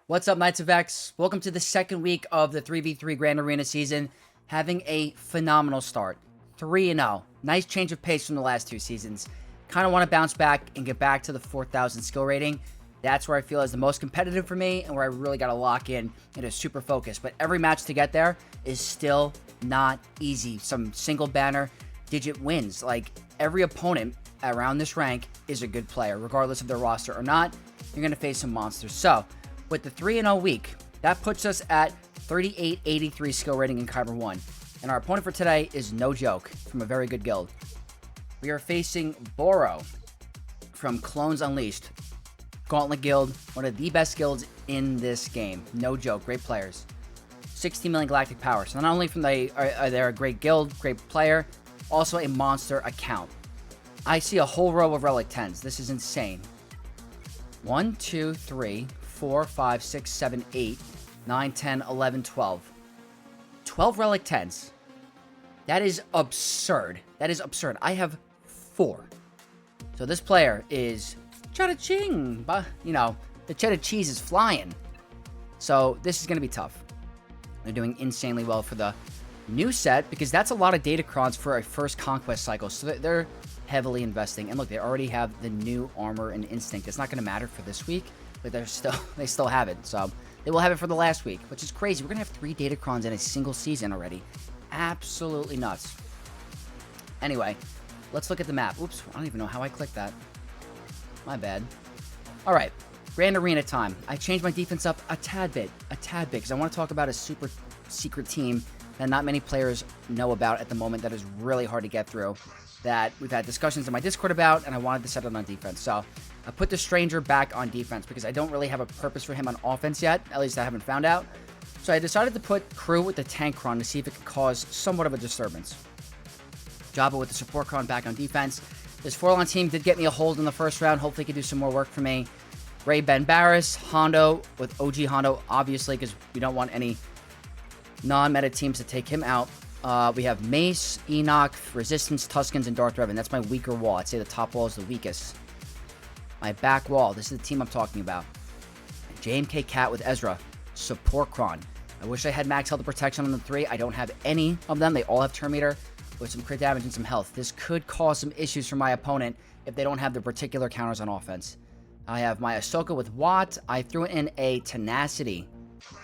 What's up, Knights of X? Welcome to the second week of the 3v3 Grand Arena season. Having a phenomenal start. 3-0. Nice change of pace from the last two seasons. Kind of want to bounce back and get back to the 4,000 skill rating. That's where I feel is the most competitive for me and where I really got to lock in and is super focused. But every match to get there is still not easy. Some single banner digit wins. Like, every opponent around this rank is a good player, regardless of their roster or not. You're going to face some monsters. So, with the 3-0 week, that puts us at 3883 skill rating in Kyber 1. And our opponent for today is no joke, from a very good guild. We are facing Boro from Clones Unleashed. Gauntlet guild, one of the best guilds in this game. No joke, great players. 16 million galactic power. So not only are they a great guild, great player, also a monster account. I see a whole row of Relic 10s. This is insane. 1, 2, 3, 4, 5, 6, 7, 8, 9, 10, 11, 12. 12 Relic 10s. That is absurd. That is absurd. I have 4. So this player is cha-ching, but you know, the cheddar cheese is flying. So this is going to be tough. They're doing insanely well for the new set because that's a lot of data crons for a first conquest cycle. So they're heavily investing. And look, they already have the new armor and instinct. It's not going to matter for this week, but they still have it. So they will have it for the last week, which is crazy. We're going to have 3 datacrons in a single season already. Absolutely nuts. Anyway, let's look at the map. Oops, I don't even know how I clicked that. My bad. All right, Grand Arena time. I changed my defense up a tad bit, because I want to talk about a super secret team that not many players know about at the moment that is really hard to get through, that we've had discussions in my Discord about, and I wanted to set it on defense. So I put the Stranger back on defense because I don't really have a purpose for him on offense yet. At least I haven't found out. So I decided to put Crew with the Tank Cron to see if it could cause somewhat of a disturbance. Jabba with the Support Cron back on defense. This 4-line team did get me a hold in the first round. Hopefully it could do some more work for me. Revan Barris, Hondo with OG Hondo, obviously, because we don't want any non-meta teams to take him out. We have Mace, Enoch, Resistance, Tuskens, and Darth Revan. That's my weaker wall. I'd say the top wall is the weakest. My back wall, this is the team I'm talking about. JMK Cat with Ezra, Support Cron. I wish I had max health and protection on the 3. I don't have any of them. They all have turn meter with some crit damage and some health. This could cause some issues for my opponent if they don't have the particular counters on offense. I have my Ahsoka with Watt. I threw in a Tenacity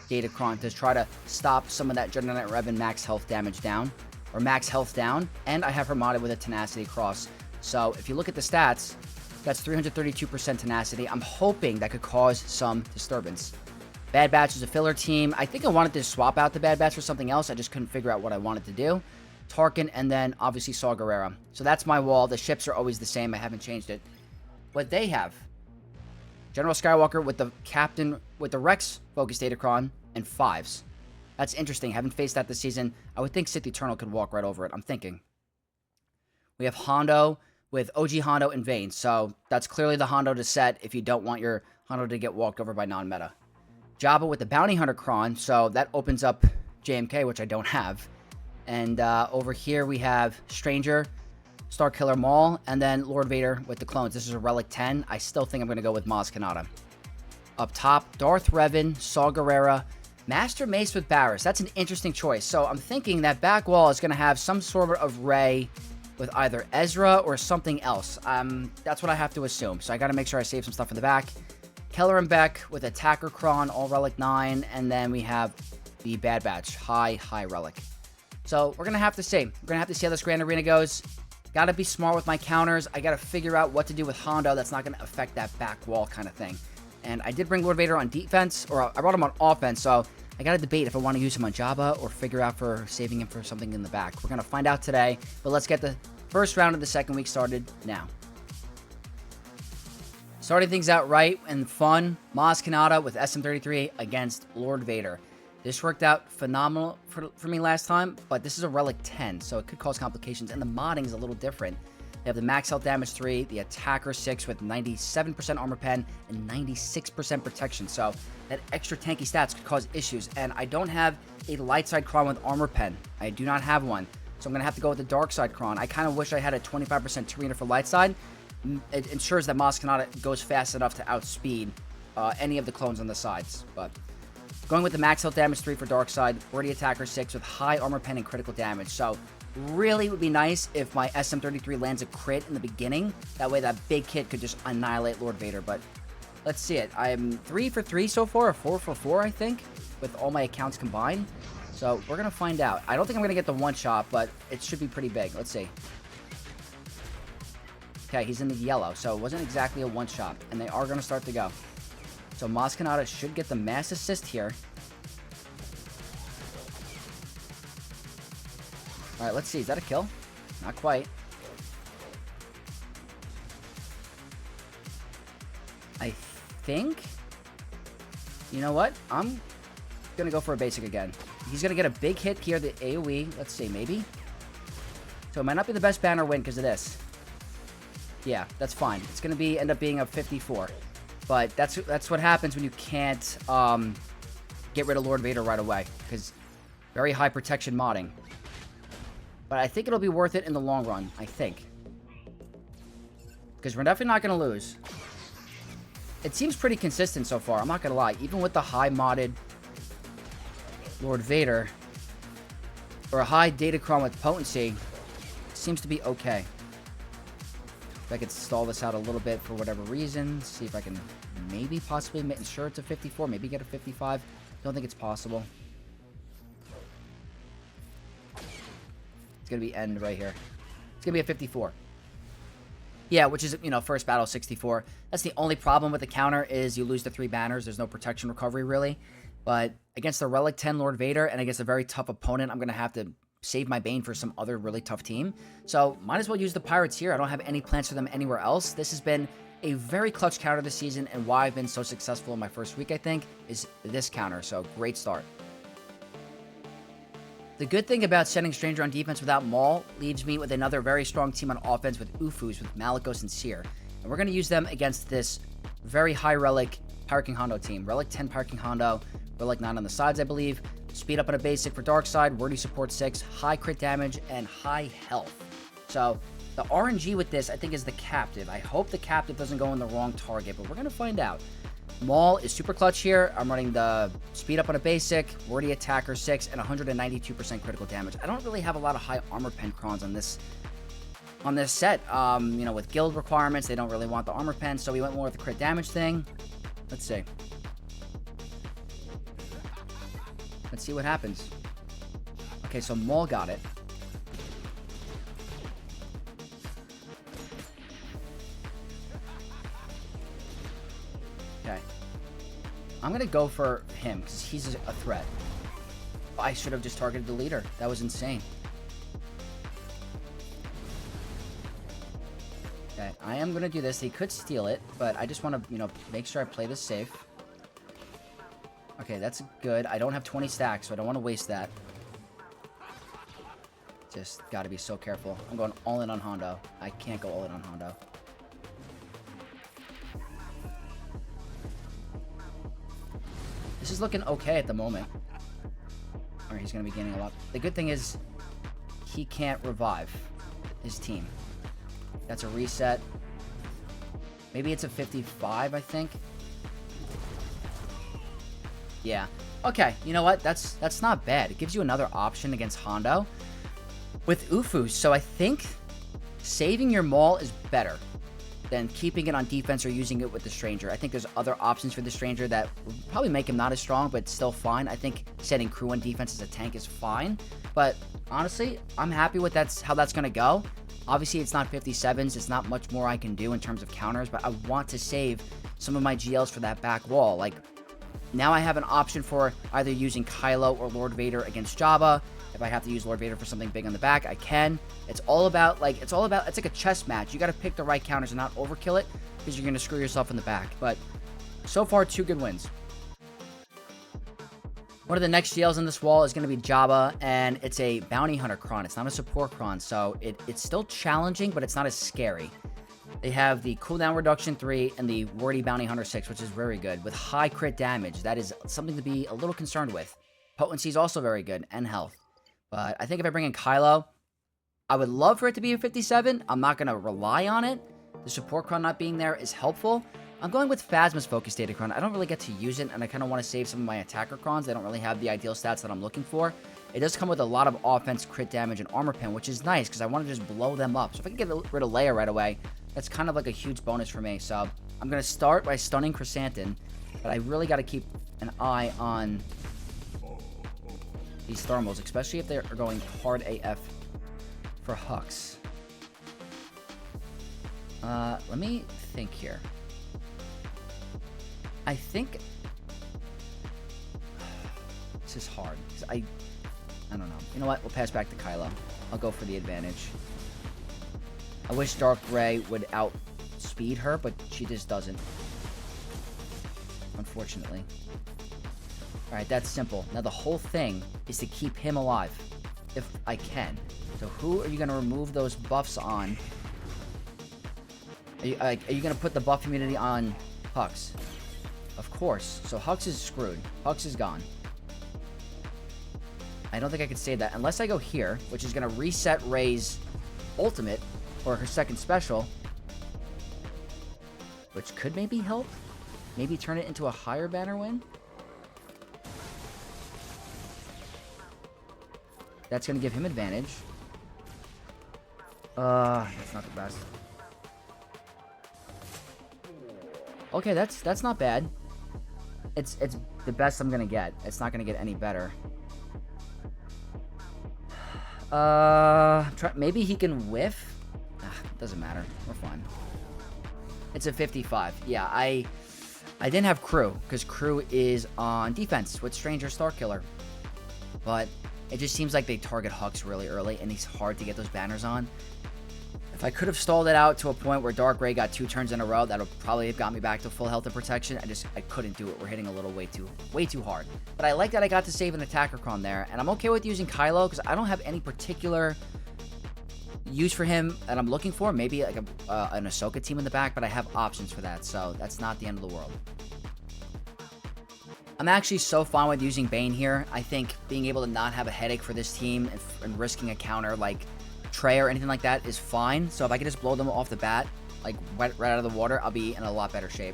Datacron to try to stop some of that Jedi Revan max health damage down, or max health down, and I have her modded with a Tenacity Cross. So if you look at the stats, that's 332% Tenacity. I'm hoping that could cause some disturbance. Bad Batch is a filler team. I think I wanted to swap out the Bad Batch for something else. I just couldn't figure out what I wanted to do. Tarkin, and then obviously Saw Gerrera. So that's my wall. The ships are always the same. I haven't changed it. What they have: General Skywalker with the Captain, with the Rex Focus Datacron, and 5s. That's interesting. Haven't faced that this season. I would think Sith Eternal could walk right over it. I'm thinking. We have Hondo with OG Hondo and Vane. So that's clearly the Hondo to set if you don't want your Hondo to get walked over by non-meta. Jabba with the Bounty Hunter Cron. So that opens up JMK, which I don't have. And over here we have Stranger, Starkiller Maul, and then Lord Vader with the clones. This is a Relic 10. I still think I'm going to go with Kanata. Up top, Darth Revan, Saw Gerrera, Master Mace with Barriss. That's an interesting choice. So I'm thinking that back wall is going to have some sort of Rey with either Ezra or something else. That's what I have to assume. So I got to make sure I save some stuff in the back. Kelleran Beck with Attacker Cron, all Relic 9. And then we have the Bad Batch, high Relic. So we're going to have to see. We're going to have to see how this Grand Arena goes. Got to be smart with my counters. I got to figure out what to do with Hondo that's not going to affect that back wall kind of thing. And I did bring Lord Vader on defense, or I brought him on offense, so I got to debate if I want to use him on Jabba or figure out for saving him for something in the back. We're going to find out today, but let's get the first round of the second week started now. Starting things out right and fun, Kanata with SM33 against Lord Vader. This worked out phenomenal for me last time, but this is a Relic 10, so it could cause complications, and the modding is a little different. They have the max health damage 3, the attacker 6 with 97% armor pen and 96% protection, so that extra tanky stats could cause issues, and I don't have a light side Cron with armor pen. I do not have one, so I'm going to have to go with the dark side Cron. I kind of wish I had a 25% Tarina for light side. It ensures that Kanata goes fast enough to outspeed any of the clones on the sides. But going with the max health damage 3 for Darkside, wordy attacker 6 with high armor pen and critical damage. So really would be nice if my SM33 lands a crit in the beginning. That way that big kid could just annihilate Lord Vader. But let's see it. I'm 3 for 3 so far, or 4 for 4, I think, with all my accounts combined. So we're going to find out. I don't think I'm going to get the one shot, but it should be pretty big. Let's see. Okay, he's in the yellow, so it wasn't exactly a one shot, and they are going to start to go. So Kanata should get the mass assist here. Alright, let's see. Is that a kill? Not quite. I think... You know what? I'm going to go for a basic again. He's going to get a big hit here, the AoE. Let's see, maybe? So it might not be the best banner win because of this. Yeah, that's fine. It's going to end up being a 54. But that's what happens when you can't get rid of Lord Vader right away. Because very high protection modding. But I think it'll be worth it in the long run. I think. Because we're definitely not going to lose. It seems pretty consistent so far. I'm not going to lie. Even with the high modded Lord Vader. Or a high Datacron with potency. It seems to be okay. If I could stall this out a little bit for whatever reason. See if I can maybe possibly ensure it's a 54. Maybe get a 55. Don't think it's possible. It's going to be end right here. It's going to be a 54. Yeah, which is, you know, first battle 64. That's the only problem with the counter is you lose the 3 banners. There's no protection recovery, really. But against the Relic 10 Lord Vader and against a very tough opponent, I'm going to have to save my Bane for some other really tough team. So might as well use the Pirates here. I don't have any plans for them anywhere else. This has been a very clutch counter this season, and why I've been so successful in my first week, I think, is this counter. So great start. The good thing about setting Stranger on defense without Maul leaves me with another very strong team on offense with Ufus, with Malgus and Seer. And we're going to use them against this very high Relic Pirate King Hondo team. Relic 10 Pirate King Hondo, Relic 9 on the sides, I believe. Speed up on a basic for Darkside, wordy support 6, high crit damage, and high health. So the RNG with this, I think, is the Captive. I hope the Captive doesn't go in the wrong target, but we're going to find out. Maul is super clutch here. I'm running the speed up on a basic, wordy attacker 6, and 192% critical damage. I don't really have a lot of high armor pen crons on this set. You know, with guild requirements, they don't really want the armor pen, so we went more with the crit damage thing. Let's see. Let's see what happens. Okay, so Maul got it. Okay. I'm going to go for him because he's a threat. I should have just targeted the leader. That was insane. Okay, I am going to do this. He could steal it, but I just want to, you know, make sure I play this safe. Okay, that's good. I don't have 20 stacks, so I don't want to waste that. Just got to be so careful. I'm going all in on Hondo. I can't go all in on Hondo. This is looking okay at the moment. Alright, he's going to be gaining a lot. The good thing is he can't revive his team. That's a reset. Maybe it's a 55, I think. Yeah. Okay, you know what? That's not bad. It gives you another option against Hondo with Ufus. So I think saving your Maul is better than keeping it on defense or using it with the Stranger. I think there's other options for the Stranger that would probably make him not as strong, but still fine. I think setting crew on defense as a tank is fine. But honestly, I'm happy with how that's going to go. Obviously, it's not 57s. It's not much more I can do in terms of counters, but I want to save some of my GLs for that back wall. Like, now I have an option for either using Kylo or Lord Vader against Jabba. If I have to use Lord Vader for something big on the back, I can. It's like a chess match. You got to pick the right counters and not overkill it because you're going to screw yourself in the back. But so far, 2 good wins. One of the next GLs in this wall is going to be Jabba, and it's a Bounty Hunter Cron. It's not a support Cron, so it's still challenging, but it's not as scary. They have the cooldown reduction 3 and the wordy Bounty Hunter 6, which is very good, with high crit damage. That is something to be a little concerned with. Potency is also very good, and health. But I think if I bring in Kylo, I would love for it to be a 57. I'm not going to rely on it. The support Cron not being there is helpful. I'm going with Phasma's Focus Data Cron. I don't really get to use it, and I kind of want to save some of my attacker crons. They don't really have the ideal stats that I'm looking for. It does come with a lot of offense, crit damage, and armor pen, which is nice, because I want to just blow them up. So if I can get rid of Leia right away, that's kind of like a huge bonus for me. So I'm going to start by stunning Chrysanthemum, but I really got to keep an eye on these thermals, especially if they're going hard AF for Hux. Let me think here. I think this is hard. I don't know. You know what? We'll pass back to Kylo. I'll go for the advantage. I wish Dark Ray would outspeed her, but she just doesn't. Unfortunately. Alright, that's simple. Now the whole thing is to keep him alive. If I can. So who are you going to remove those buffs on? Are you going to put the buff immunity on Hux? Of course. So Hux is screwed. Hux is gone. I don't think I can save that. Unless I go here, which is going to reset Rey's ultimate, or her second special. Which could maybe help. Maybe turn it into a higher banner win. That's going to give him advantage. That's not the best. Okay, that's not bad. It's the best I'm gonna get. It's not gonna get any better. Maybe he can whiff. Doesn't matter. We're fine. It's a 55. Yeah, I didn't have crew because crew is on defense with Stranger Starkiller, but it just seems like they target Hux really early, and he's hard to get those banners on. If I could have stalled it out to a point where Dark Ray got 2 turns in a row, that would probably have got me back to full health and protection. I couldn't do it. We're hitting a little way too hard. But I like that I got to save an attacker cron there, and I'm okay with using Kylo because I don't have any particular use for him that I'm looking for. Maybe like an Ahsoka team in the back, but I have options for that, so that's not the end of the world. I'm actually so fine with using Bane here. I think being able to not have a headache for this team and risking a counter like Traya or anything like that is fine. So if I can just blow them off the bat, like right out of the water, I'll be in a lot better shape.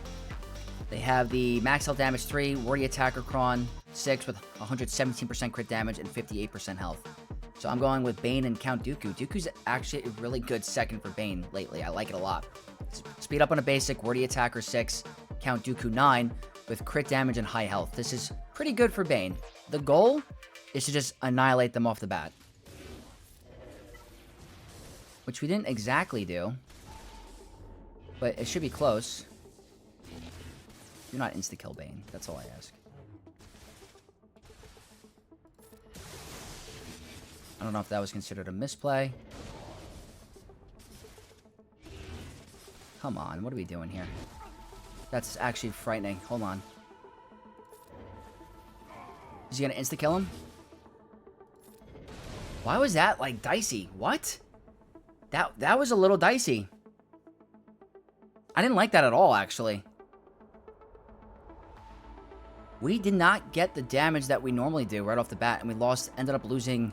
They have the max health damage 3, wordy attacker cron 6 with 117% crit damage and 58% health. So I'm going with Bane and Count Dooku. Dooku's actually a really good second for Bane lately. I like it a lot. Speed up on a basic, wordy attacker 6, Count Dooku 9 with crit damage and high health. This is pretty good for Bane. The goal is to just annihilate them off the bat, which we didn't exactly do, but it should be close. Do not insta-kill Bane. That's all I ask. I don't know if that was considered a misplay. Come on, what are we doing here? That's actually frightening. Hold on. Is he gonna insta-kill him? Why was that, like, dicey? What? That was a little dicey. I didn't like that at all, actually. We did not get the damage that we normally do right off the bat, and we ended up losing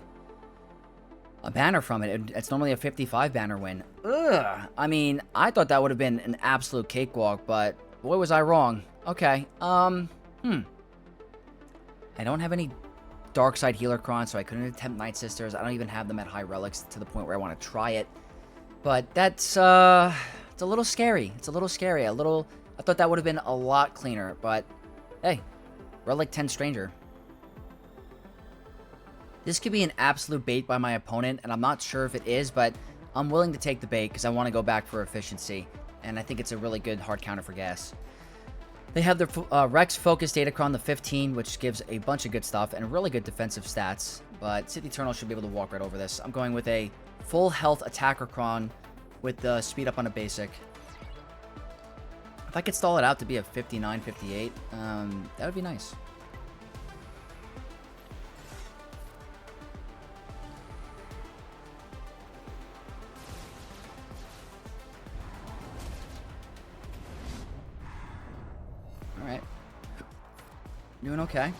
a banner from it. It's normally a 55 banner win. Ugh. I mean, I thought that would have been an absolute cakewalk, but boy was I wrong. Okay, I don't have any dark side healer cron, so I couldn't attempt Night Sisters. I don't even have them at high relics to the point where I want to try it. But that's, it's a little scary. It's a little scary. I thought that would have been a lot cleaner, but hey, Relic 10 Stranger. This could be an absolute bait by my opponent, and I'm not sure if it is, but I'm willing to take the bait because I want to go back for efficiency, and I think it's a really good hard counter for gas. They have their Rex Focus Datacron, the 15, which gives a bunch of good stuff and really good defensive stats, but Sith Eternal should be able to walk right over this. I'm going with a full health attacker cron with the speed up on a basic. If I could stall it out to be a 59, 58, that would be nice. Alright. Doing okay.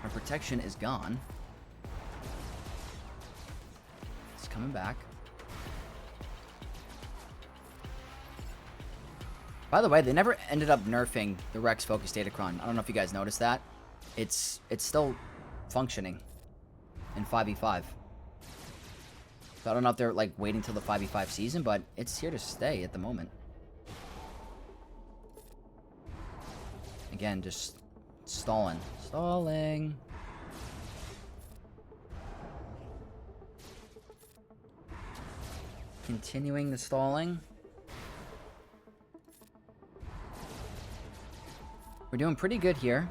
Our protection is gone. It's coming back. By the way, they never ended up nerfing the Rex Focus Datacron. I don't know if you guys noticed that. It's still functioning in 5v5. So I don't know if they're like waiting till the 5v5 season, but it's here to stay at the moment. Again, just stalling. Stalling. Continuing the stalling. We're doing pretty good here.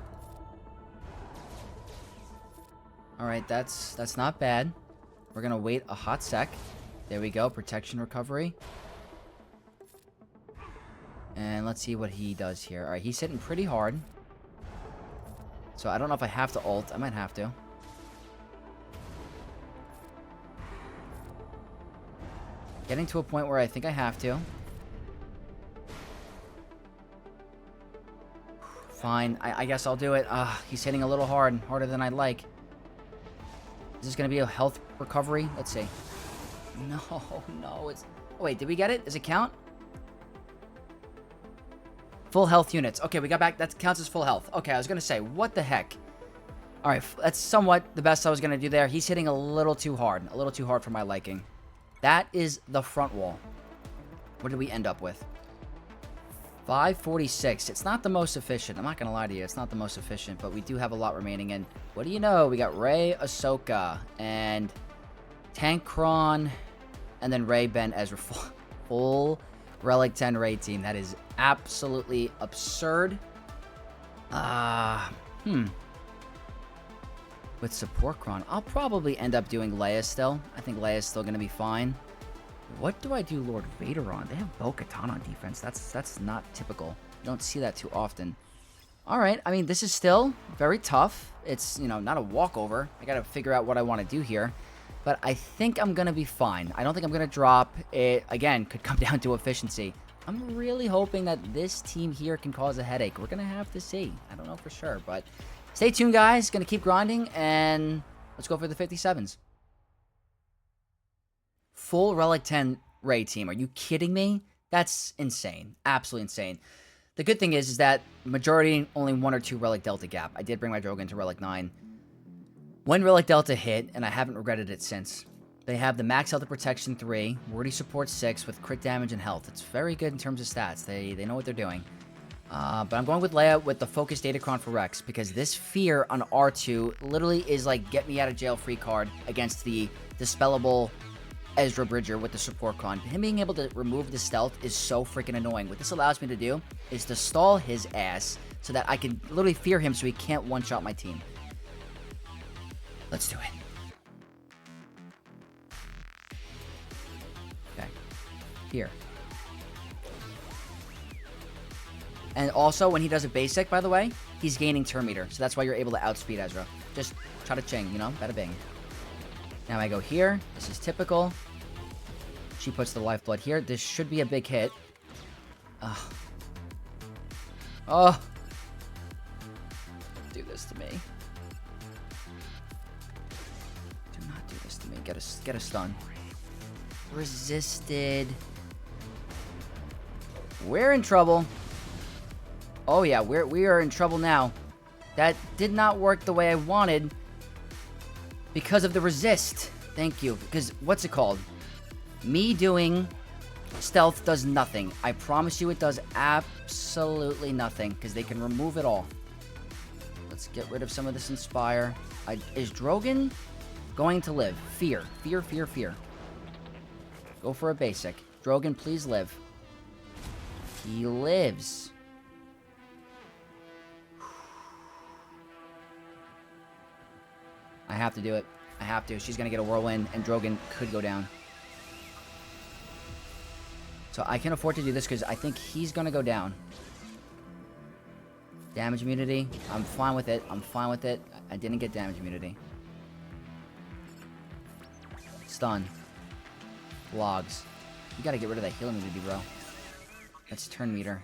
Alright, that's not bad. We're gonna wait a hot sec. There we go, protection recovery. And let's see what he does here. Alright, he's hitting pretty hard. So I don't know if I have to ult. I might have to. Getting to a point where I think I have to. Fine, I guess I'll do it. He's hitting a little hard. Harder than I'd like. Is this going to be a health recovery? Let's see. No, it's... Oh, wait, did we get it? Does it count? Full health units. Okay, we got back. That counts as full health. Okay, I was going to say, what the heck? Alright, that's somewhat the best I was going to do there. He's hitting a little too hard. A little too hard for my liking. That is the front wall. What did we end up with? 546. It's not the most efficient. I'm not going to lie to you. It's not the most efficient, but we do have a lot remaining. And what do you know? We got Rey, Ahsoka, and Tank Cron, and then Rey, Ben, Ezra. Full Relic 10 Rey team. That is absolutely absurd. With support Cron, I'll probably end up doing Leia still. I think Leia's still going to be fine. What do I do Lord Vader on? They have Bo-Katan on defense. That's not typical. You don't see that too often. Alright, I mean, this is still very tough. It's, you know, not a walkover. I got to figure out what I want to do here. But I think I'm going to be fine. I don't think I'm going to drop. It, again, could come down to efficiency. I'm really hoping that this team here can cause a headache. We're going to have to see. I don't know for sure, but stay tuned, guys. Going to keep grinding, and let's go for the 57s. Full Relic 10 Rey team. Are you kidding me? That's insane. Absolutely insane. The good thing is that majority, only 1 or 2 Relic Delta gap. I did bring my Drogon to Relic 9. When Relic Delta hit, and I haven't regretted it since, they have the max health and protection 3, wordy support 6 with crit damage and health. It's very good in terms of stats. They know what they're doing. But I'm going with Leia with the Focus Datacron for Rex, because this fear on R2 literally is like get me out of jail free card against the dispellable Ezra Bridger with the support Cron. Him being able to remove the stealth is so freaking annoying. What this allows me to do is to stall his ass so that I can literally fear him so he can't one-shot my team. Let's do it. Okay. Here. And also, when he does a basic, by the way, he's gaining turn meter. So that's why you're able to outspeed Ezra. Just try to ching, you know? Bada bing. Now I go here. This is typical. She puts the lifeblood here. This should be a big hit. Ugh. Oh. Don't do this to me. Do not do this to me. Get a stun. Resisted. We're in trouble. Oh yeah, we are in trouble now. That did not work the way I wanted because of the resist. Thank you. Because what's it called? Me doing stealth does nothing. I promise you it does absolutely nothing because they can remove it all. Let's get rid of some of this Inspire. Is Drogon going to live? Fear. Fear, fear, fear. Go for a basic. Drogon, please live. He lives. I have to do it. I have to. She's going to get a whirlwind, and Drogon could go down. So I can afford to do this because I think he's going to go down. Damage immunity. I'm fine with it. I'm fine with it. I didn't get damage immunity. Stun. Logs. You got to get rid of that healing immunity, bro. That's turn meter.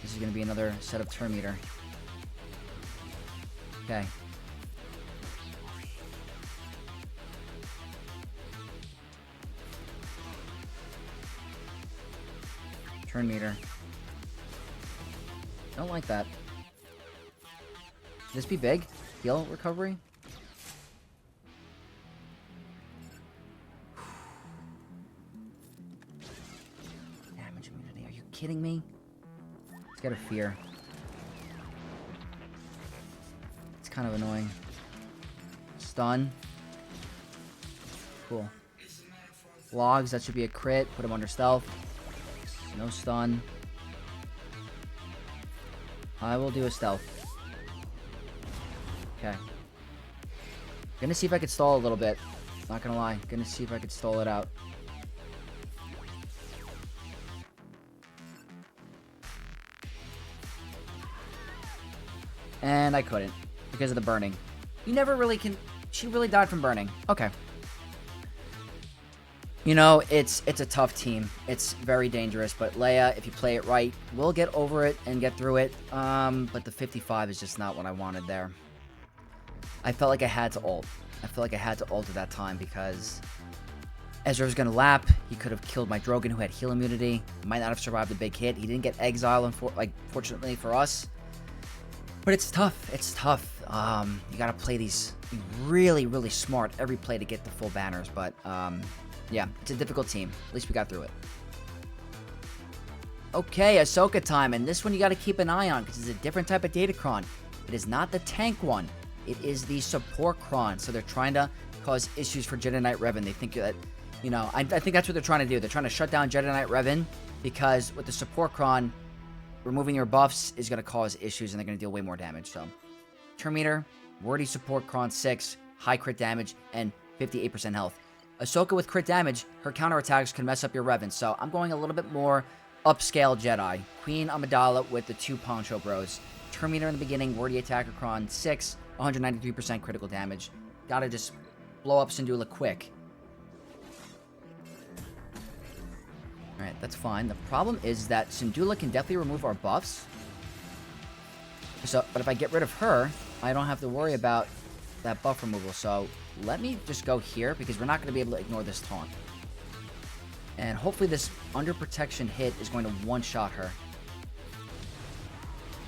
This is going to be another set of turn meter. Okay. Turn meter. I don't like that. Can this be big? Heal recovery? Damage immunity. Are you kidding me? Let's get a fear. It's kind of annoying. Stun. Cool. Logs, that should be a crit. Put him under stealth. No stun. I will do a stealth. Okay. Gonna see if I could stall a little bit. Not gonna lie. Gonna see if I could stall it out. And I couldn't. Because of the burning. You never really can... She really died from burning. Okay. You know, it's a tough team. It's very dangerous, but Leia, if you play it right, will get over it and get through it. But the 55 is just not what I wanted there. I felt like I had to ult. I felt like I had to ult at that time because Ezra was going to lap. He could have killed my Drogon who had heal immunity. Might not have survived the big hit. He didn't get exile, fortunately for us. But it's tough. It's tough. You got to play these really, really smart every play to get the full banners, but... yeah, it's a difficult team. At least we got through it. Okay, Ahsoka time. And this one you got to keep an eye on because it's a different type of data Cron. It is not the tank one. It is the support Cron. So they're trying to cause issues for Jedi Knight Revan. They think that, you know, I think that's what they're trying to do. They're trying to shut down Jedi Knight Revan because with the support Cron, removing your buffs is going to cause issues and they're going to deal way more damage. So, turn meter, wordy support Cron 6, high crit damage, and 58% health. Ahsoka with crit damage, her counterattacks can mess up your Revan, so I'm going a little bit more upscale Jedi. Queen Amidala with the 2 Poncho Bros. Turn meter in the beginning, wordy attacker Cron 6, 193% critical damage. Gotta just blow up Syndulla quick. Alright, that's fine. The problem is that Syndulla can definitely remove our buffs. But if I get rid of her, I don't have to worry about that buff removal, so... Let me just go here, because we're not going to be able to ignore this taunt. And hopefully this under protection hit is going to one-shot her.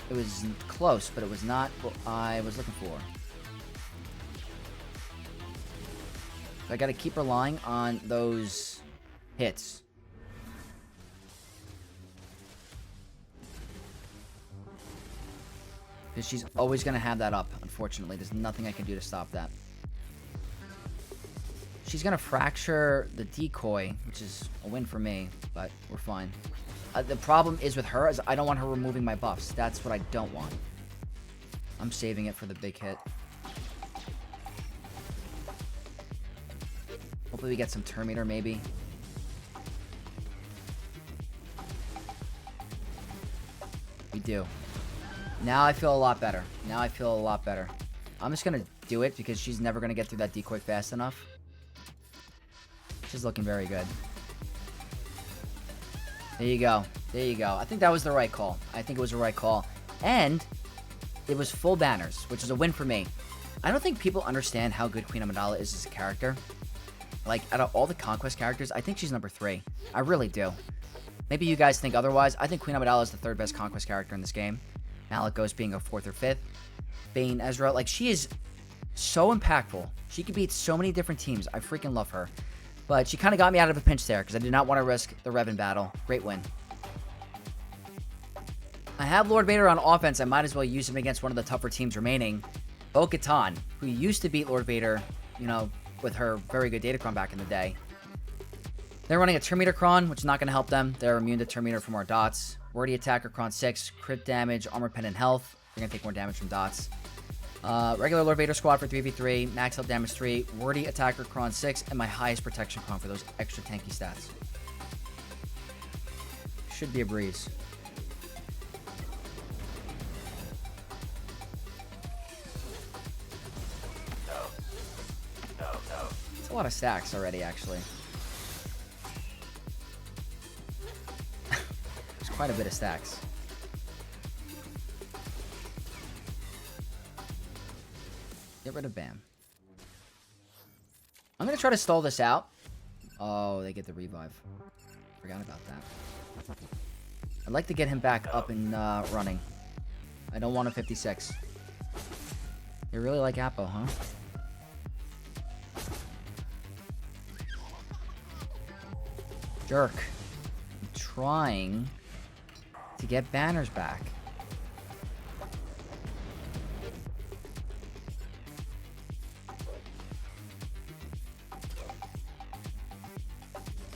It was close, but it was not what I was looking for. I got to keep relying on those hits. Because she's always going to have that up, unfortunately. There's nothing I can do to stop that. She's going to fracture the decoy, which is a win for me, but we're fine. The problem is with her is I don't want her removing my buffs. That's what I don't want. I'm saving it for the big hit. Hopefully we get some turn meter, maybe. We do. Now I feel a lot better. Now I feel a lot better. I'm just going to do it because she's never going to get through that decoy fast enough. She's looking very good. There you go. There you go. I think that was the right call. I think it was the right call. And it was full banners, which is a win for me. I don't think people understand how good Queen Amidala is as a character. Like, out of all the Conquest characters, I think she's number 3. I really do. Maybe you guys think otherwise. I think Queen Amidala is the 3rd best Conquest character in this game. Malgus being a 4th or 5th. Bane, Ezra. Like, she is so impactful. She could beat so many different teams. I freaking love her. But she kind of got me out of a pinch there because I did not want to risk the Revan battle. Great win. I have Lord Vader on offense. I might as well use him against one of the tougher teams remaining. Katan, who used to beat Lord Vader, you know, with her very good Datacron back in the day. They're running a turn meter Cron, which is not going to help them. They're immune to turn meter from our dots. Wordy attacker Cron 6, crit damage, armor pen, and health. They're going to take more damage from dots. Regular Lord Vader squad for 3v3, max health damage 3, wordy attacker Cron 6, and my highest protection Cron for those extra tanky stats. Should be a breeze. It's a lot of stacks already, actually. There's quite a bit of stacks. Get rid of Bam. I'm going to try to stall this out. Oh, they get the revive. Forgot about that. I'd like to get him back up and running. I don't want a 56. You really like Appo, huh? Jerk. I'm trying to get banners back.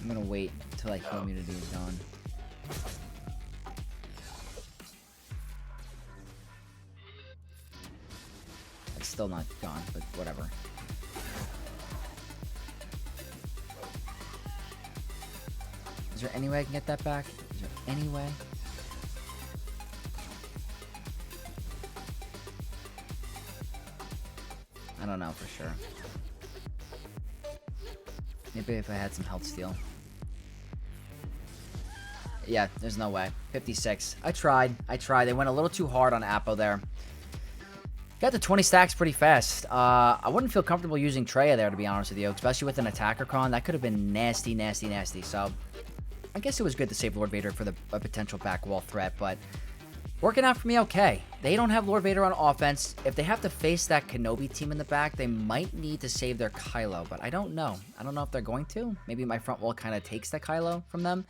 I'm gonna wait until that heal immunity is gone. It's still not gone, but whatever. Is there any way I can get that back? Is there any way? I don't know for sure. Maybe if I had some health steal. Yeah, there's no way. 56. I tried. They went a little too hard on Appo there. Got to 20 stacks pretty fast. I wouldn't feel comfortable using Traya there, to be honest with you. Especially with an attacker Cron. That could have been nasty, nasty, nasty. So, I guess it was good to save Lord Vader for a potential back wall threat. But, working out for me okay. They don't have Lord Vader on offense. If they have to face that Kenobi team in the back, they might need to save their Kylo. But I don't know. I don't know if they're going to. Maybe my front wall kind of takes that Kylo from them.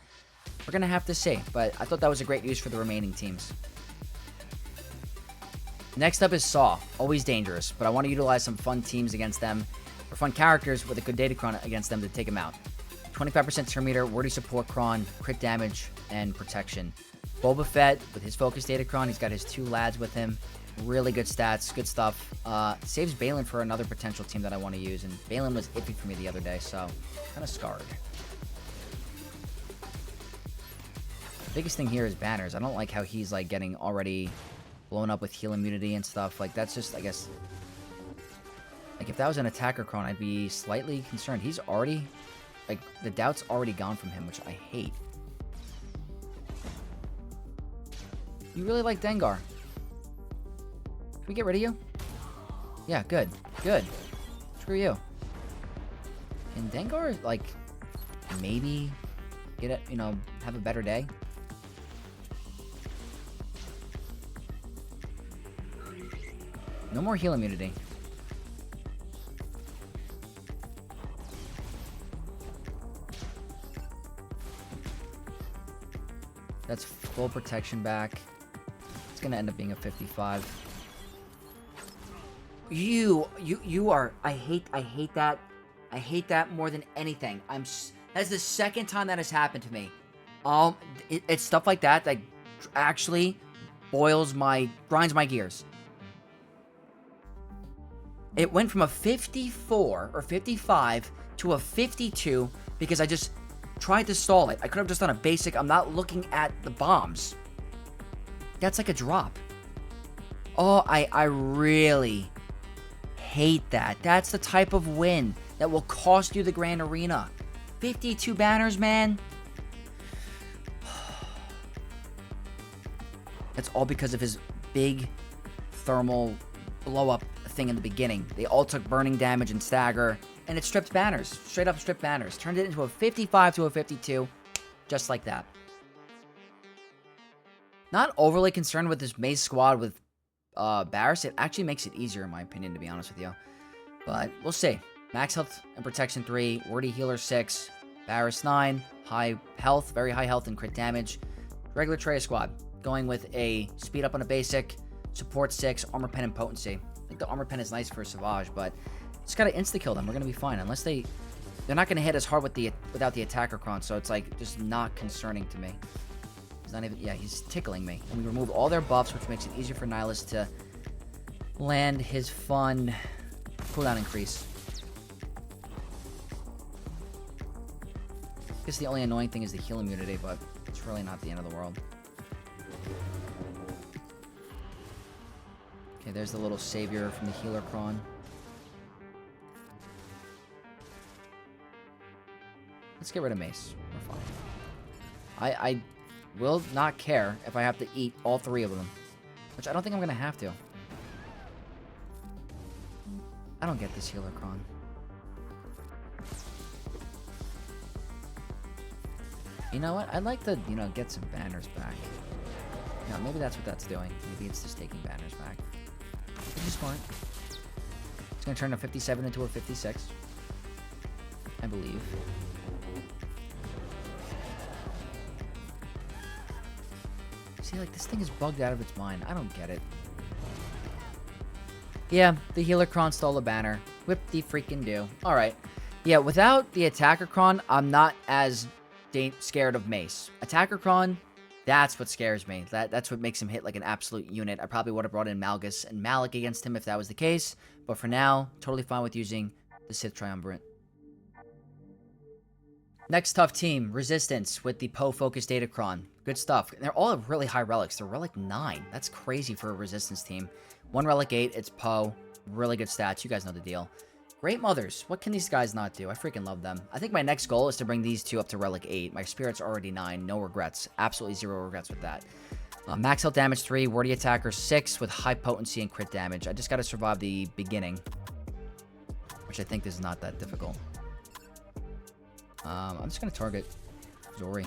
We're going to have to see. But I thought that was a great use for the remaining teams. Next up is Saw. Always dangerous, but I want to utilize some fun teams against them, or fun characters with a good datacron against them to take them out. 25% turn meter, wordy support Cron, crit damage, and protection. Boba Fett, with his focus datacron, he's got his 2 lads with him. Really good stats, good stuff. Saves Baylan for another potential team that I want to use, and Baylan was iffy for me the other day, so kind of scarred. The biggest thing here is banners. I don't like how he's like getting already blown up with heal immunity and stuff. Like, that's just, I guess, like, if that was an attacker Cron, I'd be slightly concerned. He's already, like, the doubt's already gone from him, which I hate. You really like Dengar. Can we get rid of you? Yeah, good. Good. Screw you. Can Dengar, like, maybe get it, you know, have a better day? No more heal immunity. That's full protection back. It's gonna end up being a 55. You are. I hate that. I hate that more than anything. That's the second time that has happened to me. It's stuff like that that actually grinds my gears. It went from a 54 or 55 to a 52 because I just tried to stall it. I could have just done a basic. I'm not looking at the bombs. That's like a drop. Oh, I really hate that. That's the type of win that will cost you the Grand Arena. 52 banners, man. That's all because of his big thermal blow-up thing in the beginning. They all took burning damage and stagger, and it stripped banners. Straight up stripped banners. Turned it into a 55 to a 52, just like that. Not overly concerned with this Mace squad with Barris. It actually makes it easier, in my opinion, to be honest with you. But we'll see. Max health and protection 3, wordy healer 6, Barris 9, high health, very high health and crit damage. Regular Traya squad, going with a speed up on a basic, support 6, armor pen and potency. I think the armor pen is nice for Savage, but just gotta insta-kill them. We're gonna be fine. Unless they're not gonna hit as hard without the attacker Cron, so it's like just not concerning to me. He's not even, yeah, he's tickling me. And we remove all their buffs, which makes it easier for Nihilus to land his fun cooldown increase. I guess the only annoying thing is the heal immunity, but it's really not the end of the world. Okay, there's the little savior from the healer Cron. Let's get rid of Mace. We're fine. I will not care if I have to eat all 3 of them. Which I don't think I'm going to have to. I don't get this healer Cron. You know what? I'd like to, get some banners back. Yeah, maybe that's what that's doing. Maybe it's just taking banners back. Which is smart. It's going to turn a 57 into a 56. I believe. See, like, this thing is bugged out of its mind. I don't get it. Yeah, the healer Cron stole a banner. Whip-de-freaking-do. Alright. Yeah, without the attacker Cron, I'm not as scared of Mace. Attacker Cron, that's what scares me. That's what makes him hit like an absolute unit. I probably would have brought in Malgus and Malik against him if that was the case. But for now, totally fine with using the Sith Triumvirate. Next tough team, Resistance, with the Poe-focused Datacron. Good stuff. They're all really high relics. They're Relic 9. That's crazy for a Resistance team. 1 Relic 8, it's Poe. Really good stats. You guys know the deal. Great Mothers. What can these guys not do? I freaking love them. I think my next goal is to bring these two up to Relic 8. My Spirit's already 9. No regrets. Absolutely 0 regrets with that. Max health damage 3. Wordy Attacker 6 with high potency and crit damage. I just got to survive the beginning, which I think is not that difficult. I'm just going to target Zori.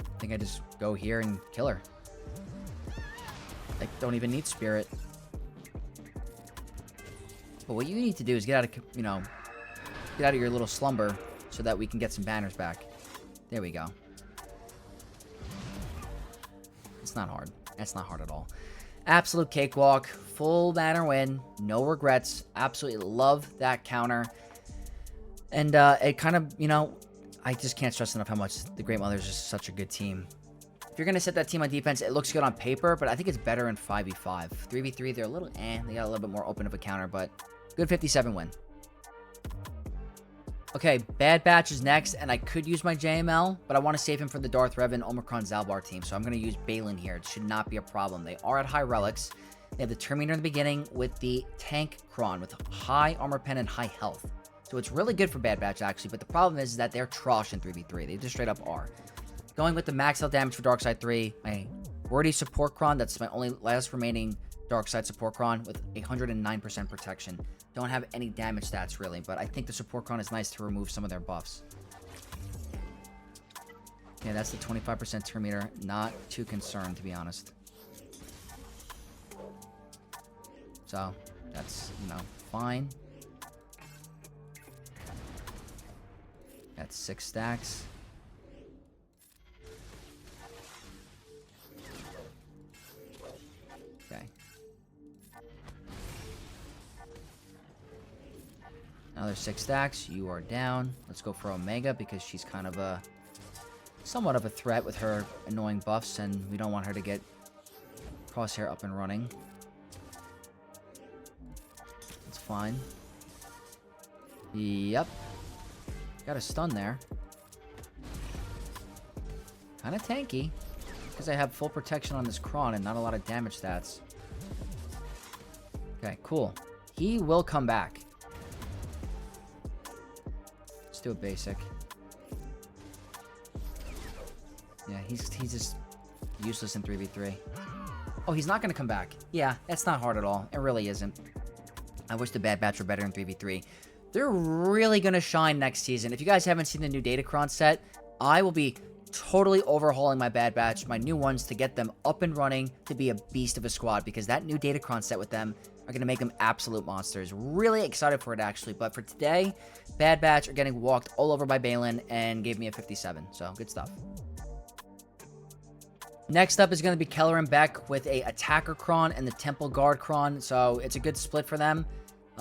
I think I just go here and kill her. I don't even need Spirit. But what you need to do is get out of, get out of your little slumber so that we can get some banners back. There we go. It's not hard. That's not hard at all. Absolute cakewalk. Full banner win. No regrets. Absolutely love that counter. And it kind of, I just can't stress enough how much the Great Mother is just such a good team. If you're going to set that team on defense, it looks good on paper, but I think it's better in 5v5. 3v3, they're a little They got a little bit more open of a counter, but good 57 win. Okay, Bad Batch is next, and I could use my JML, but I want to save him for the Darth, Revan, Omicron, Zalbar team, so I'm going to use Baylan here. It should not be a problem. They are at high relics. They have the Terminator in the beginning with the Tank Cron with high armor pen and high health. So it's really good for Bad Batch, actually, but the problem is that they're trash in 3v3. They just straight up are. Going with the max health damage for Darkside 3, my Wordy Support Cron, that's my only last remaining Darkside Support Cron with 109% protection. Don't have any damage stats, really, but I think the Support Cron is nice to remove some of their buffs. Yeah, that's the 25% Terminator. Not too concerned, to be honest. So, that's, fine. That's 6 stacks. Okay. Another 6 stacks. You are down. Let's go for Omega because she's kind of a somewhat of a threat with her annoying buffs, and we don't want her to get Crosshair up and running. It's fine. Yep. Got a stun there. Kind of tanky because I have full protection on this Cron and not a lot of damage stats. Okay, cool. He will come back. Let's do a basic. Yeah, he's just useless in 3v3. Oh, he's not going to come back. Yeah, that's not hard at all. It really isn't. I wish the Bad Batch were better in 3v3. They're really going to shine next season. If you guys haven't seen the new Datacron set, I will be totally overhauling my Bad Batch, my new ones, to get them up and running to be a beast of a squad, because that new Datacron set with them are going to make them absolute monsters. Really excited for it, actually. But for today, Bad Batch are getting walked all over by Baylan and gave me a 57. So, good stuff. Next up is going to be Kelleran Beck with a Attacker Cron and the Temple Guard Cron. So, it's a good split for them.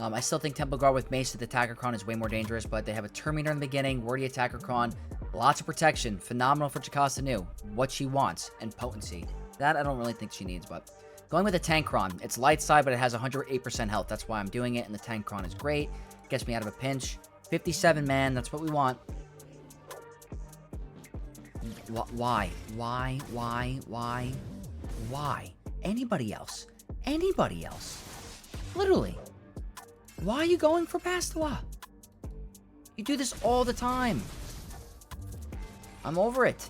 I still think Temple Guard with Mace with Attacker Cron is way more dangerous, but they have a Terminator in the beginning, Wordy Attacker Cron, lots of protection, phenomenal for Jocasta Nu, what she wants, and potency. That I don't really think she needs, but going with the Tank Cron. It's light side, but it has 108% health. That's why I'm doing it, and the Tank Cron is great. Gets me out of a pinch. 57, man, that's what we want. Why? Why? Anybody else? Anybody else? Literally. Why are you going for Pastawa? You do this all the time. I'm over it.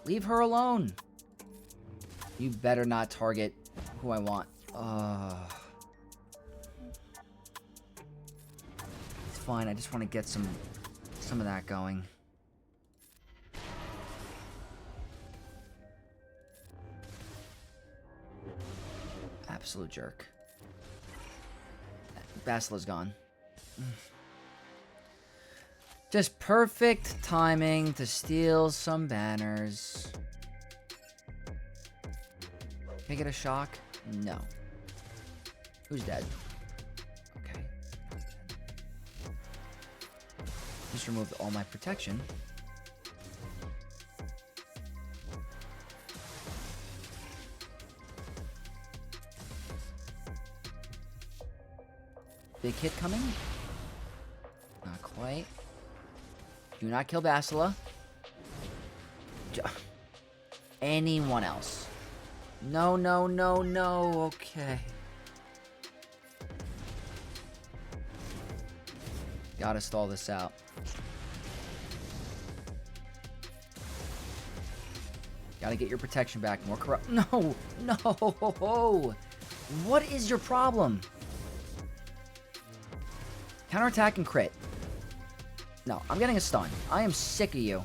Leave her alone. You better not target who I want. It's fine. I just want to get some some of that going. Absolute jerk. Basila's gone. Just perfect timing to steal some banners. Can I get a shock? No. Who's dead? Okay. Just removed all my protection. Big hit coming? Not quite. Do not kill Basila. Anyone else? No, no, no, no. Okay. Gotta stall this out. Gotta get your protection back. More corrupt. No! No! What is your problem? Counterattack and crit. No, I'm getting a stun. I am sick of you.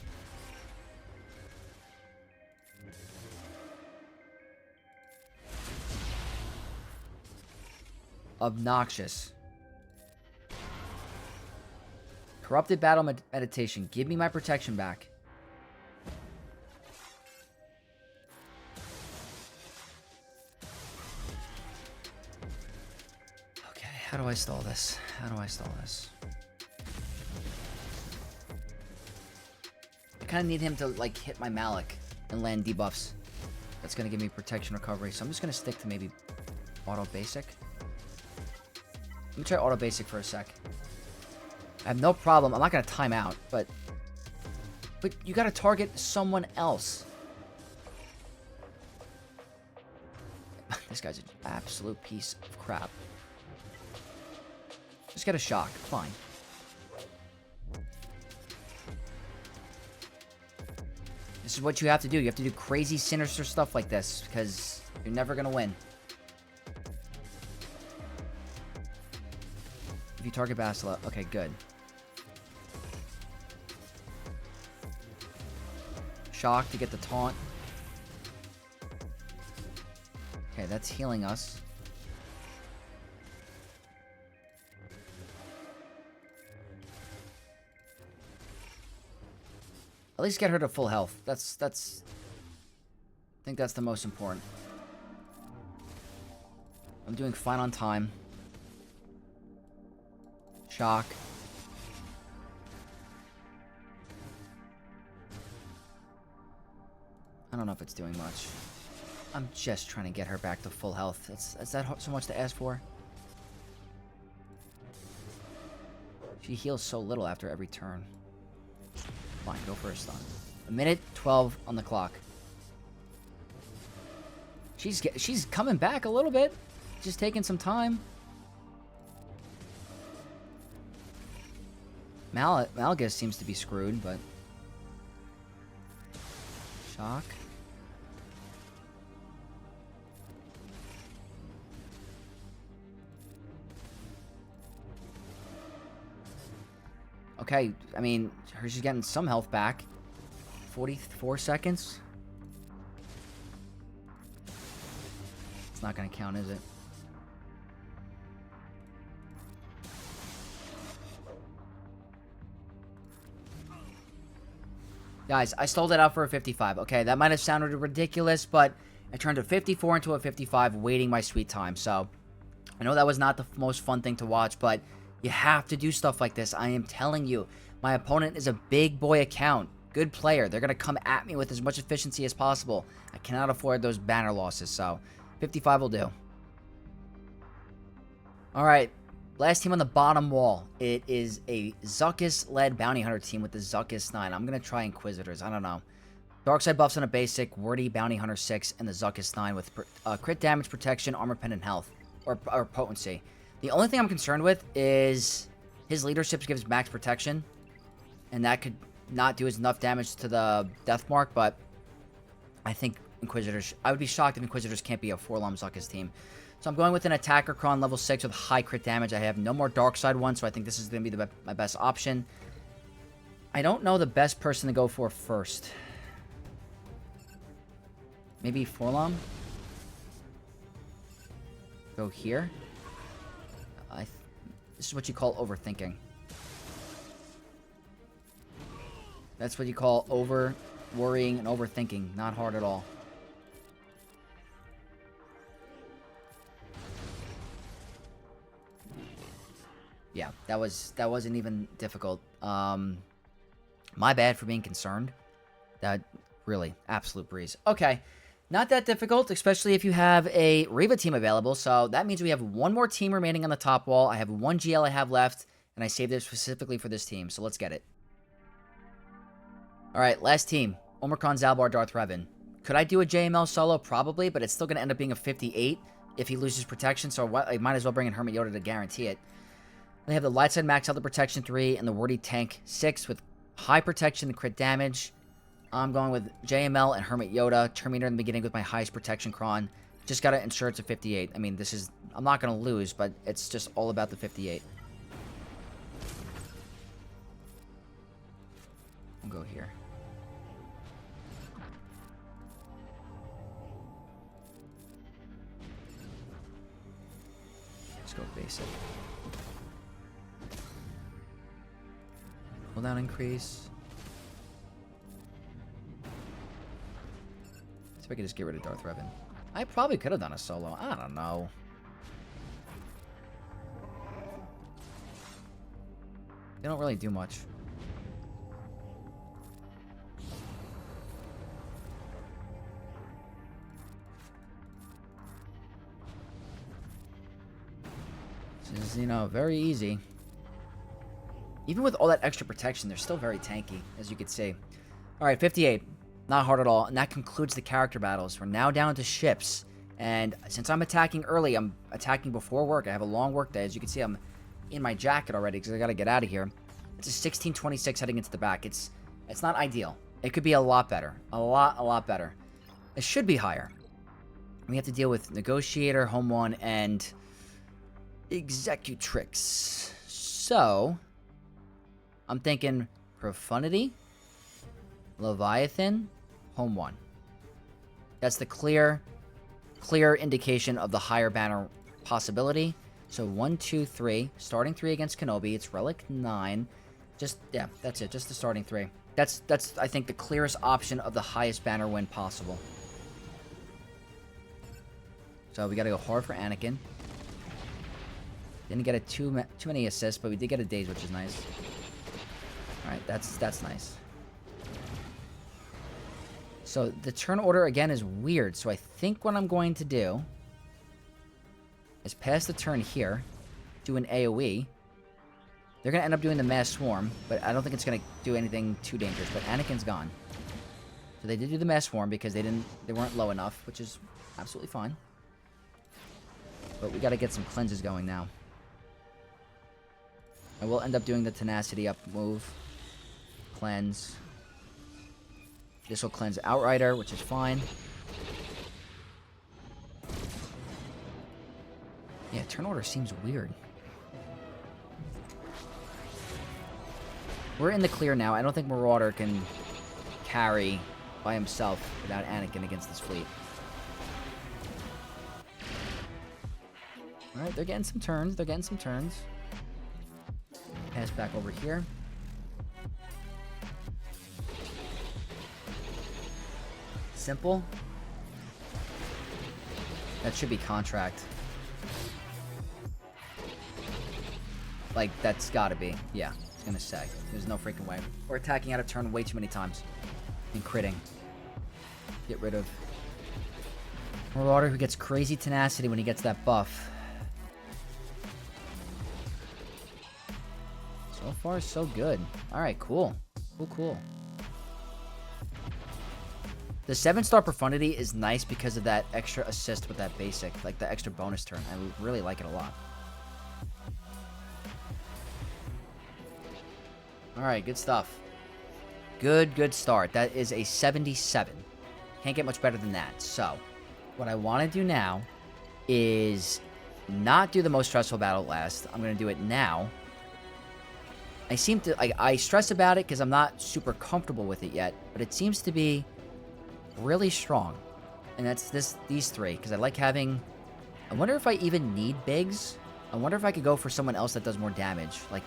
Obnoxious. Corrupted battle meditation. Give me my protection back. Okay, how do I stall this? How do I stall this? I kind of need him to, like, hit my Malik and land debuffs. That's going to give me protection recovery. So I'm just going to stick to maybe auto basic. Let me try auto basic for a sec. I have no problem. I'm not going to time out, but you got to target someone else. This guy's an absolute piece of crap. Just get a shock. Fine. This is what you have to do. You have to do crazy, sinister stuff like this, because you're never going to win. If you target Basila. Okay, good. Shock to get the taunt. Okay, that's healing us. At least get her to full health. That's I think that's the most important. I'm doing fine on time. Shock. I don't know if it's doing much. I'm just trying to get her back to full health. Is that so much to ask for? She heals so little after every turn. Fine, go for a stun. 1:12 on the clock. She's coming back a little bit. Just taking some time. Malgus seems to be screwed, but... Shock. Okay, I mean, she's getting some health back. 44 seconds. It's not going to count, is it? Guys, I stalled it out for a 55. Okay, that might have sounded ridiculous, but I turned a 54 into a 55, waiting my sweet time. So, I know that was not the most fun thing to watch, but you have to do stuff like this. I am telling you, my opponent is a big boy account. Good player. They're going to come at me with as much efficiency as possible. I cannot afford those banner losses, so 55 will do. Alright, last team on the bottom wall. It is a Zuckuss-led bounty hunter team with the Zuckuss 9. I'm going to try Inquisitors. I don't know. Dark side buffs on a basic, wordy bounty hunter 6, and the Zuckuss 9 with crit damage, protection, armor pen, and health. Or potency. The only thing I'm concerned with is his leadership gives max protection. And that could not do enough damage to the death mark, but I think Inquisitors... I would be shocked if Inquisitors can't be a 4-lum Zuckuss team. So I'm going with an attacker Cron level 6 with high crit damage. I have no more dark side one, so I think this is going to be my best option. I don't know the best person to go for first. Maybe Forlom? Go here? This is what you call overthinking. That's what you call worrying and overthinking. Not hard at all. Yeah, that wasn't even difficult. My bad for being concerned. That really, absolute breeze. Okay, not that difficult, especially if you have a Reva team available. So that means we have one more team remaining on the top wall. I have one GL I have left, and I saved it specifically for this team. So let's get it. All right, last team. Omicron, Zalbar, Darth, Revan. Could I do a JML solo? Probably, but it's still going to end up being a 58 if he loses protection. So I might as well bring in Hermit Yoda to guarantee it. They have the light side max out the protection 3 and the wordy tank 6 with high protection and crit damage. I'm going with JML and Hermit Yoda. Terminator in the beginning with my highest protection Cron. Just got to ensure it's a 58. I mean, I'm not going to lose, but it's just all about the 58. I'll go here. Let's go basic. Cooldown increase. See if I can just get rid of Darth Revan. I probably could have done a solo. I don't know. They don't really do much. This is, you know, very easy. Even with all that extra protection, they're still very tanky, as you can see. Alright, 58. Not hard at all. And that concludes the character battles. We're now down to ships. And since I'm attacking early, I'm attacking before work. I have a long work day. As you can see, I'm in my jacket already because I got to get out of here. It's a 1626 heading into the back. It's not ideal. It could be a lot better. A lot better. It should be higher. We have to deal with Negotiator, Home 1, and Executrix. So I'm thinking Profundity, Leviathan, Home 1. That's the clear indication of the higher banner possibility. So 1, 2, 3. Starting 3 against Kenobi. It's Relic 9. Yeah, that's it. Just the starting 3. That's I think the clearest option of the highest banner win possible. So we got to go hard for Anakin. Didn't get a too many assists, but we did get a daze, which is nice. Alright, that's nice. So the turn order again is weird. So I think what I'm going to do is pass the turn here, do an AoE. They're going to end up doing the Mass Swarm, but I don't think it's going to do anything too dangerous. But Anakin's gone. So they did do the Mass Swarm because they weren't low enough, which is absolutely fine. But we got to get some cleanses going now. I will end up doing the Tenacity up move. Cleanse. This will cleanse Outrider, which is fine. Yeah, turn order seems weird. We're in the clear now. I don't think Marauder can carry by himself without Anakin against this fleet. Alright, they're getting some turns. Pass back over here. Simple. That should be contract. Like, that's gotta be. Yeah, I was gonna say. There's no freaking way. We're attacking out of turn way too many times. And critting. Get rid of Marauder, who gets crazy tenacity when he gets that buff. So far, so good. Alright, cool. Cool. The 7-star Profundity is nice because of that extra assist with that basic. Like, the extra bonus turn. I really like it a lot. Alright, good stuff. Good start. That is a 77. Can't get much better than that. So, what I want to do now is not do the most stressful battle last. I'm going to do it now. I stress about it because I'm not super comfortable with it yet, but it seems to be really strong. And that's these three, because I like having... I wonder if I even need Biggs. I wonder if I could go for someone else that does more damage. Like,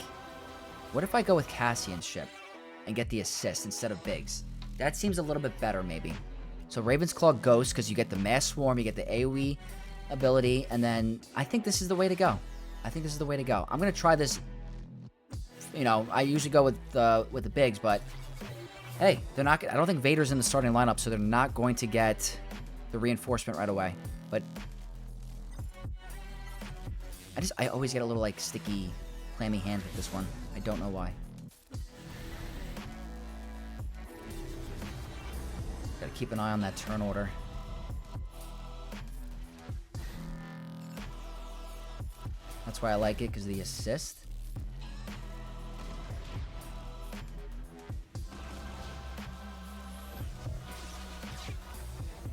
what if I go with Cassian's ship and get the assist instead of Biggs? That seems a little bit better, maybe. So Raven's Claw Ghost, because you get the Mass Swarm, you get the AoE ability, and then I think this is the way to go. I think this is the way to go. I'm going to try this. You know, I usually go with the Biggs, but hey, they're not... I don't think Vader's in the starting lineup, so they're not going to get the reinforcement right away. But I always get a little, like, sticky, clammy hand with this one. I don't know why. Gotta keep an eye on that turn order. That's why I like it, because of the assist.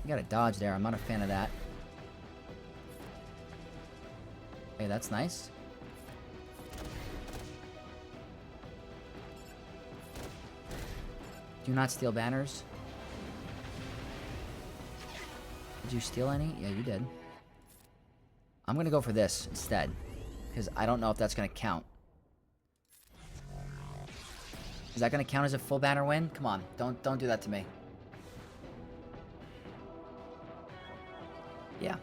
You gotta dodge there. I'm not a fan of that. Okay, that's nice. Do not steal banners. Did you steal any? Yeah, you did. I'm gonna go for this instead, because I don't know if that's gonna count. Is that gonna count as a full banner win? Come on, don't do that to me. Yeah.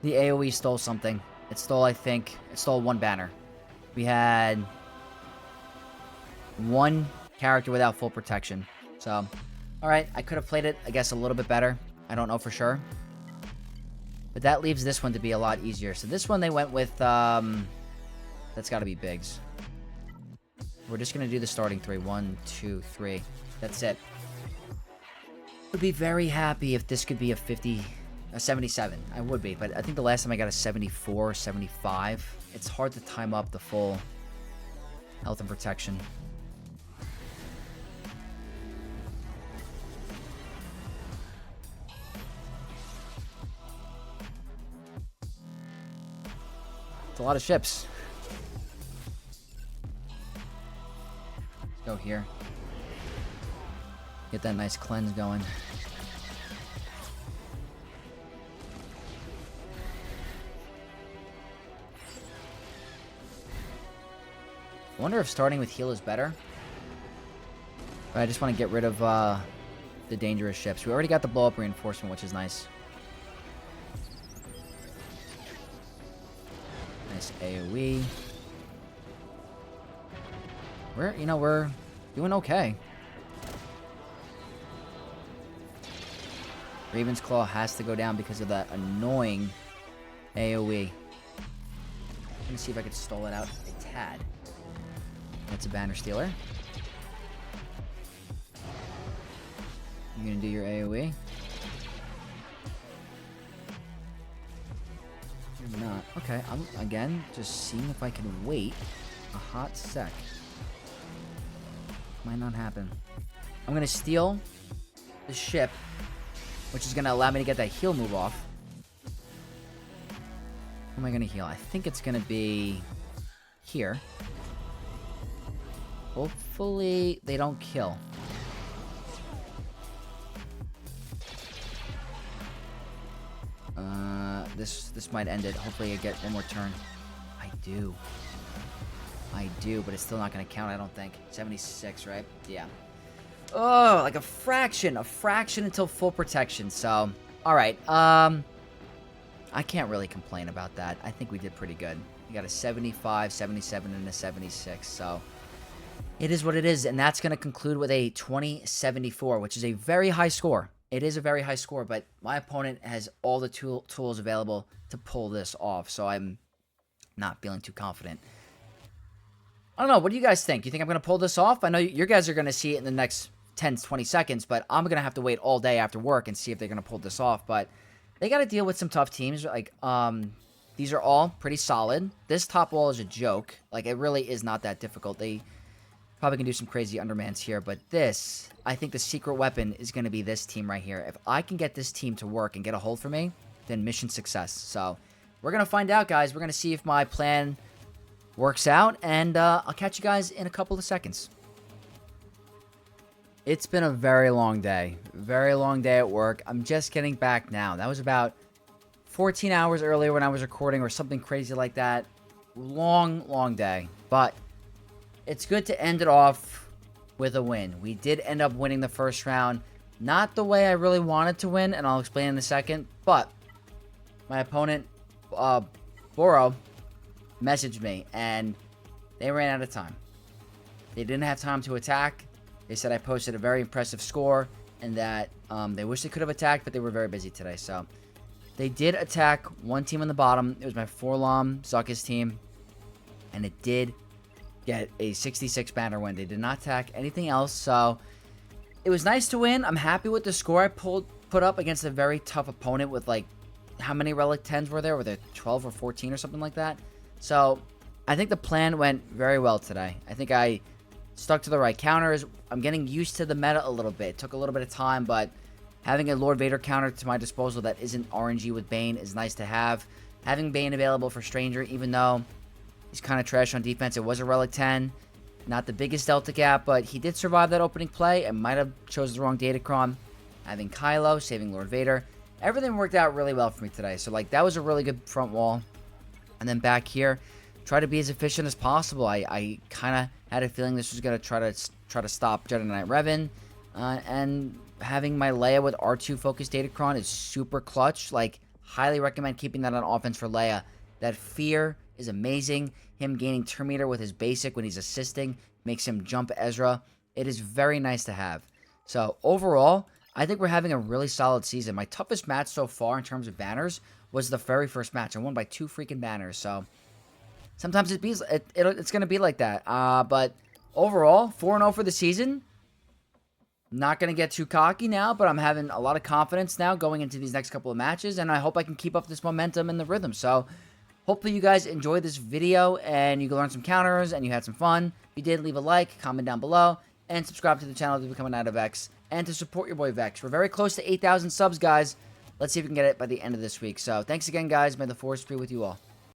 The AoE stole something. It stole, I think, it stole one banner. We had one character without full protection. So, alright, I could have played it, I guess, a little bit better. I don't know for sure. But that leaves this one to be a lot easier. So this one they went with, that's gotta be Biggs. We're just gonna do the starting three. 1, 2, 3. That's it. Would be very happy if this could be a 50... A 77. I would be, but I think the last time I got a 74, 75. It's hard to time up the full health and protection. It's a lot of ships. Let's go here. Get that nice cleanse going. I wonder if starting with heal is better. But I just want to get rid of the dangerous ships. We already got the blow-up reinforcement, which is nice. Nice AoE. We're doing okay. Raven's Claw has to go down because of that annoying AoE. Let me see if I could stall it out a tad. That's a banner stealer. You're gonna do your AoE? You're not. Okay, I'm again just seeing if I can wait a hot sec. Might not happen. I'm gonna steal the ship, which is gonna allow me to get that heal move off. Who am I gonna heal? I think it's gonna be here. Hopefully they don't kill. This might end it. Hopefully I get one more turn. I do, but it's still not gonna count, I don't think. 76, right? Yeah. Oh, like a fraction until full protection. So, all right. I can't really complain about that. I think we did pretty good. We got a 75, 77, and a 76. So. It is what it is, and that's going to conclude with a 2074, which is a very high score. It is a very high score, but my opponent has all the tools available to pull this off, so I'm not feeling too confident. I don't know. What do you guys think? Do you think I'm going to pull this off? I know you guys are going to see it in the next 10 to 20 seconds, but I'm going to have to wait all day after work and see if they're going to pull this off, but they got to deal with some tough teams. Like, these are all pretty solid. This top wall is a joke. Like, it really is not that difficult. They probably can do some crazy undermans here, but this, I think the secret weapon is going to be this team right here. If I can get this team to work and get a hold for me, then mission success. So, we're going to find out, guys. We're going to see if my plan works out, and I'll catch you guys in a couple of seconds. It's been a very long day at work. I'm just getting back now. That was about 14 hours earlier when I was recording or something crazy like that. Long day, but it's good to end it off with a win. We did end up winning the first round. Not the way I really wanted to win, and I'll explain in a second, but my opponent, Boro, messaged me, and they ran out of time. They didn't have time to attack. They said I posted a very impressive score, and that they wish they could have attacked, but they were very busy today. So they did attack one team on the bottom. It was my Forlom Zuckuss team, and it did get a 66 banner win. They did not attack anything else, so it was nice to win. I'm happy with the score I put up against a very tough opponent with, like, how many Relic 10s were there? Were there 12 or 14 or something like that? So I think the plan went very well today. I think I stuck to the right counters. I'm getting used to the meta a little bit. It took a little bit of time, but having a Lord Vader counter to my disposal that isn't RNG with Bane is nice to have. Having Bane available for Stranger, even though he's kind of trash on defense, it was a Relic 10. Not the biggest delta gap, but he did survive that opening play. I might have chosen the wrong Datacron. Having Kylo, saving Lord Vader. Everything worked out really well for me today. So, like, that was a really good front wall. And then back here, try to be as efficient as possible. I kind of had a feeling this was going to try to stop Jedi Knight Revan. And having my Leia with R2 focused Datacron is super clutch. Like, highly recommend keeping that on offense for Leia. That fear is amazing. Him gaining turn meter with his basic when he's assisting makes him jump Ezra. It is very nice to have. So overall, I think we're having a really solid season. My toughest match so far in terms of banners was the very first match. I won by 2 freaking banners. So sometimes it's going to be like that. But overall, 4-0 for the season. Not going to get too cocky now, but I'm having a lot of confidence now going into these next couple of matches. And I hope I can keep up this momentum and the rhythm. So hopefully you guys enjoyed this video and you learned some counters and you had some fun. If you did, leave a like, comment down below, and subscribe to the channel to become an Knight of X and to support your boy Vex. We're very close to 8,000 subs, guys. Let's see if we can get it by the end of this week. So thanks again, guys. May the Force be with you all.